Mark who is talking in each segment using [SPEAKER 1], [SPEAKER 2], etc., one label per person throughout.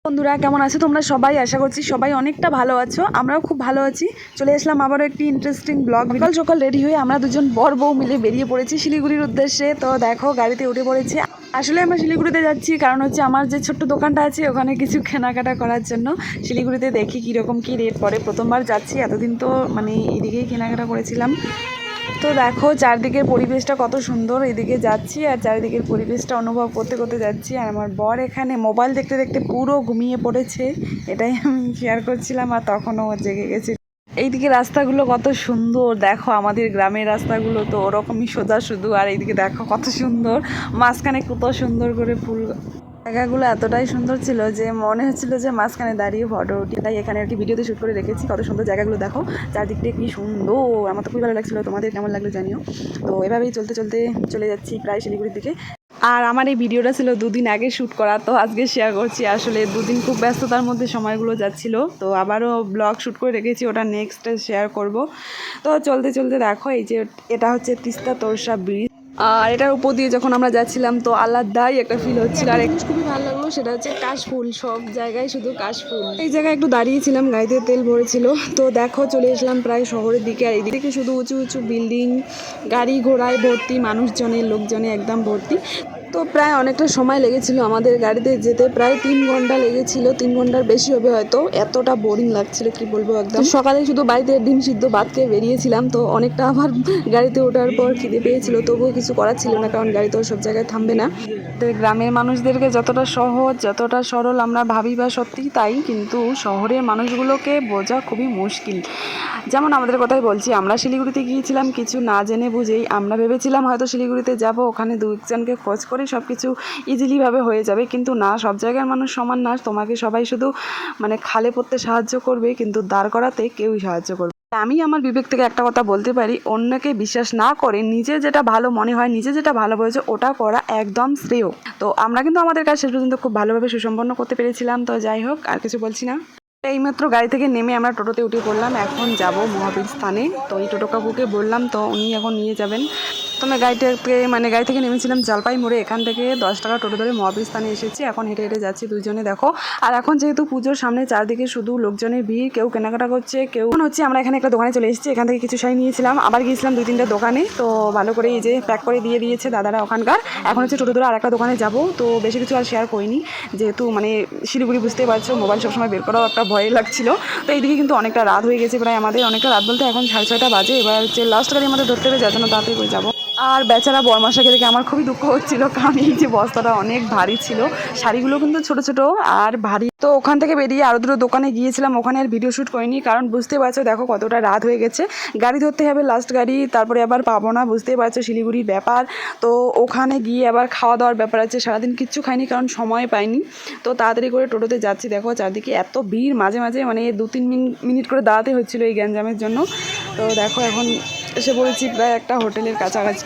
[SPEAKER 1] বন্ধুরা কেমন আছো তোমরা সবাই? আশা করছি সবাই অনেকটা ভালো আছো, আমরাও খুব ভালো আছি। চলে আসলাম আবারও একটি ইন্টারেস্টিং ব্লগ। সকাল সকাল রেডি হয়ে আমরা দুজন বর বউ মিলে বেরিয়ে পড়েছি শিলিগুড়ির উদ্দেশ্যে। তো দেখো গাড়িতে উঠে পড়েছি। আসলে আমরা শিলিগুড়িতে যাচ্ছি কারণ হচ্ছে আমার যে ছোট্ট দোকানটা আছে ওখানে কিছু কেনাকাটা করার জন্য। শিলিগুড়িতে দেখি কীরকম কী রেট পড়ে, প্রথমবার যাচ্ছি, এতদিন তো মানে এদিকেই কেনাকাটা করেছিলাম। তো দেখো চারদিকের পরিবেশটা কত সুন্দর, এদিকে যাচ্ছি আর চারিদিকের পরিবেশটা অনুভব করতে করতে যাচ্ছি। আর আমার বর এখানে মোবাইল দেখতে দেখতে পুরো ঘুমিয়ে পড়েছে, এটাই আমি শেয়ার করছিলাম। আর তখনও ও জেগে গেছে। এইদিকে রাস্তাগুলো কত সুন্দর, দেখো আমাদের গ্রামের রাস্তাগুলো তো ওরকমই সোজা শুধু। আর এইদিকে দেখো কত সুন্দর, মাঝখানে কত সুন্দর করে ফুল। জায়গাগুলো এতটাই সুন্দর ছিল যে মনে হচ্ছিল যে মাঝখানে দাঁড়িয়ে ফটো উঠি। তাই এখানে আর কি ভিডিওতে শ্যুট করে রেখেছি। কত সুন্দর জায়গাগুলো দেখো, চারদিকটা কি সুন্দর, আমার তো খুবই ভালো লাগছিলো। তোমাদের কেমন লাগলো জানিও। তো এভাবেই চলতে চলতে চলে যাচ্ছি প্রায় শিলিগুড়ির দিকে। আর আমার এই ভিডিওটা ছিল দুদিন আগে শ্যুট করা, তো আজকে শেয়ার করছি। আসলে দুদিন খুব ব্যস্ততার মধ্যে সময়গুলো যাচ্ছিল, তো আবারও ব্লগ শ্যুট করে রেখেছি, ওটা নেক্সটে শেয়ার করব। তো চলতে চলতে দেখো এই যে এটা হচ্ছে তিস্তা তোরসা ব্রিজ। আর এটার উপর দিয়ে যখন আমরা যাচ্ছিলাম তো আলাদাই একটা ফিল হচ্ছিল। আর একটা জিনিস খুবই ভালো লাগলো, সেটা হচ্ছে কাশফুল, সব জায়গায় শুধু কাশফুল। এই জায়গায় একটু দাঁড়িয়েছিলাম, গাড়িতে তেল ভরেছিল। তো দেখো চলে এসলাম প্রায় শহরের দিকে। আর এইদিকে শুধু উঁচু উঁচু বিল্ডিং, গাড়ি ঘোড়ায় ভর্তি, মানুষজনে লোকজনে একদম ভর্তি। তো প্রায় অনেকটা সময় লেগেছিল আমাদের গাড়িতে যেতে, প্রায় 3 ঘন্টা লেগেছিল, 3 ঘন্টার বেশি হবে হয়তো। এতটা বোরিং লাগছিল কি বলবো একদম। সকালে শুধু বাড়িতে ডিম সিদ্ধ ভাত খেয়ে বেরিয়েছিলাম, তো অনেকটা আবার গাড়িতে ওঠার পর খিদে পেয়েছিল, তবুও কিছু করার ছিল না কারণ গাড়ি তো সব জায়গায় থামবে না। গ্রামের মানুষদেরকে যতটা সহজ যতটা সরল আমরা ভাবি বা সত্যিই তাই, কিন্তু শহরের মানুষগুলোকে বোঝা খুবই মুশকিল। যেমন আমাদের কথাই বলছি, আমরা শিলিগুড়িতে গিয়েছিলাম কিছু না জেনে বুঝেই। আমরা ভেবেছিলাম হয়তো শিলিগুড়িতে যাব, ওখানে দুজনকে খোঁজ করে সব কিছু ইজিলিভাবে হয়ে যাবে, কিন্তু না, সব জায়গার মানুষ সমান না। তোমাকে সবাই শুধু মানে খালে পড়তে সাহায্য করবে, কিন্তু দাঁড় করাতে কেউই সাহায্য করবে। আমি আমার বিবেক থেকে একটা কথা বলতে পারি, অন্যকে বিশ্বাস না করে নিজে যেটা ভালো মনে হয়, নিজে যেটা ভালো বলেছে ওটা করা একদম শ্রেয়। তো আমরা কিন্তু আমাদের কাজ শেষ পর্যন্ত খুব ভালোভাবে সুসম্পন্ন করতে পেরেছিলাম। তো যাই হোক, আর কিছু বলছি না। এইমাত্র গাড়ি থেকে নেমে আমরা টোটোতে উঠে পড়লাম, এখন যাব মহাবীর স্থানে। তো এই টোটো কাকুকে বললাম, তো উনি এখন নিয়ে যাবেন। তো আমি গাড়ি থেকে নেমেছিলাম জলপাই মোড়ে, এখান থেকে 10 টাকা টোটো ধরে মহাবীর স্থানে এসেছি। এখন হেঁটে হেঁটে যাচ্ছি দুজনে, দেখো। আর এখন যেহেতু পুজোর সামনে, চারদিকে শুধু লোকজনের ভিড়, কেউ কেনাকাটা করছে, কেউ হচ্ছে। আমরা এখানে একটা দোকানে চলে এসেছি, এখান থেকে কিছু শাড়ি নিয়েছিলাম, আবার গিয়েছিলাম 2-3টা দোকানে। তো ভালো করে এই যে প্যাক করে দিয়ে দিয়েছে দাদারা ওখানকার। এখন হচ্ছে টোটো ধরে আর একটা দোকানে যাব। তো বেশি কিছু আর শেয়ার করিনি, যেহেতু মানে শিলিগুড়ি বুঝতেই পারছো, মোবাইল সবসময় বের করাও একটা ভয় লাগছিল। তো এইদিকে কিন্তু অনেকটা রাত হয়ে গেছে, প্রায় আমাদের অনেকটা রাত বলতে এখন 6:30 বাজে। এবার হচ্ছে লাস্ট গাড়ি আমাদের ধরতে হবে, যার জন্য তাড়াতাড়ি করে যাবো। আর বেচারা বরমাশাকে দেখে আমার খুবই দুঃখ হচ্ছিল, কারণ এই যে বস্তাটা অনেক ভারী ছিল, শাড়িগুলো কিন্তু ছোট ছোট আর ভারী। তো ওখান থেকে বেরিয়ে আরও দুটো দোকানে গিয়েছিলাম, ওখানে আর ভিডিও শ্যুট করিনি কারণ বুঝতে পারছো দেখো কতটা রাত হয়ে গেছে। গাড়ি ধরতে হবে, লাস্ট গাড়ি, তারপরে আবার পাবো না, বুঝতেই পারছো শিলিগুড়ির ব্যাপার। তো ওখানে গিয়ে আবার খাওয়া দাওয়ার ব্যাপার আছে, সারাদিন কিচ্ছু খাইনি কারণ সময় পাইনি। তো তাড়াতাড়ি করে টোটোতে যাচ্ছি, দেখো চারদিকে এত ভিড়, মাঝে মাঝে মানে 2-3 মিনিট করে দাঁড়াতে হচ্ছিলো এই গ্যাঞ্জামের জন্য। তো দেখো এখন এসে পড়েছি প্রায় একটা হোটেলের কাছাকাছি।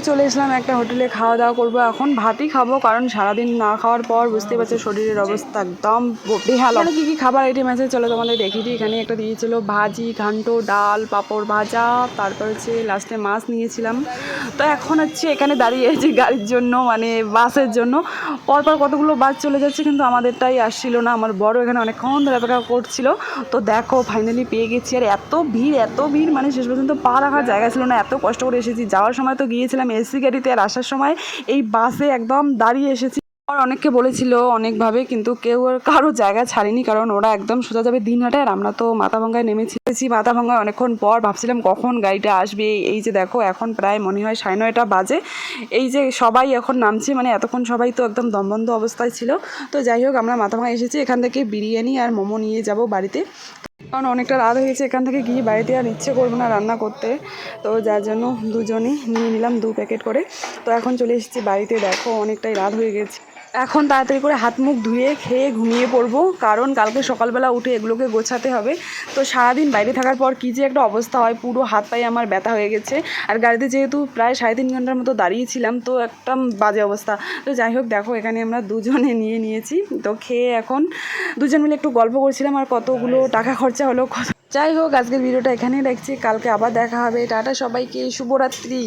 [SPEAKER 1] চলে আসলাম একটা হোটেলে, খাওয়া দাওয়া করবো। এখন ভাতই খাবো কারণ সারাদিন না খাওয়ার পর বুঝতে পারছো শরীরের অবস্থা একদম বেহাল। কী কী খাবার আইটেম আছে চলো তোমাদের দেখিয়ে দিই। এখানে একটা দিয়েছিল ভাজি, ঘান্ট, ডাল, পাঁপড় ভাজা, তারপর হচ্ছে লাস্টে মাছ নিয়েছিলাম। তো এখন হচ্ছে এখানে দাঁড়িয়ে আছি গাড়ির জন্য, মানে বাসের জন্য। পরপর কতগুলো বাস চলে যাচ্ছে, কিন্তু আমাদেরটাই আসছিল না। আমার বড় এখানে অনেকক্ষণ ধরে অপেক্ষা করছিল। তো দেখো ফাইনালি পেয়ে গেছি। আর এত ভিড়, মানে শেষ পর্যন্ত পা রাখার জায়গা ছিল না, এত কষ্ট করে এসেছি। যাওয়ার সময় তো গিয়েছিলাম এসি গাড়িতে, আর আসার সময় এই বাসে একদম দাঁড়িয়ে এসেছি। আর অনেককে বলেছিল অনেকভাবে, কিন্তু কেউ আর কারো জায়গা ছাড়েনি, কারণ ওরা একদম সোজা যাবে দিনহাটায়, আর আমরা তো মাথাভাঙ্গায় নেমেছি। মাথাভাঙ্গায় অনেকক্ষণ পর ভাবছিলাম কখন গাড়িটা আসবে। এই যে দেখো এখন প্রায় মনে হয় 9:30 বাজে। এই যে সবাই এখন নামছে, মানে এতক্ষণ সবাই তো একদম দমবন্ধ অবস্থায় ছিল। তো যাই হোক, আমরা মাথাভাঙ্গা এসেছি, এখান থেকে বিরিয়ানি আর মোমো নিয়ে যাব বাড়িতে, কারণ অনেকটা রাত হয়েছে। এখান থেকে গিয়ে বাড়িতে আর ইচ্ছে করবো না রান্না করতে, তো যার জন্য দুজনেই নিয়ে নিলাম 2 প্যাকেট করে। তো এখন চলে এসেছি বাড়িতে, দেখো অনেকটাই রাত হয়ে গেছে। এখন তাড়াতাড়ি করে হাত মুখ ধুয়ে খেয়ে ঘুমিয়ে পড়বো, কারণ কালকে সকালবেলা উঠে এগুলোকে গোছাতে হবে। তো সারাদিন বাইরে থাকার পর কী যে একটা অবস্থা হয়, পুরো হাত পায়ে আমার ব্যথা হয়ে গেছে। আর গাড়িতে যেহেতু প্রায় 3.5 ঘন্টার মতো দাঁড়িয়েছিলাম, তো একটা বাজে অবস্থা। তো যাই হোক, দেখো এখানে আমরা দুজনে নিয়েছি। তো খেয়ে এখন দুজন মিলে একটু গল্প করছিলাম, আর কতগুলো টাকা খরচা হলো। যাই হোক, আজকের ভিডিওটা এখানেই রাখছি, কালকে আবার দেখা হবে। টাটা সবাইকে, শুভরাত্রি।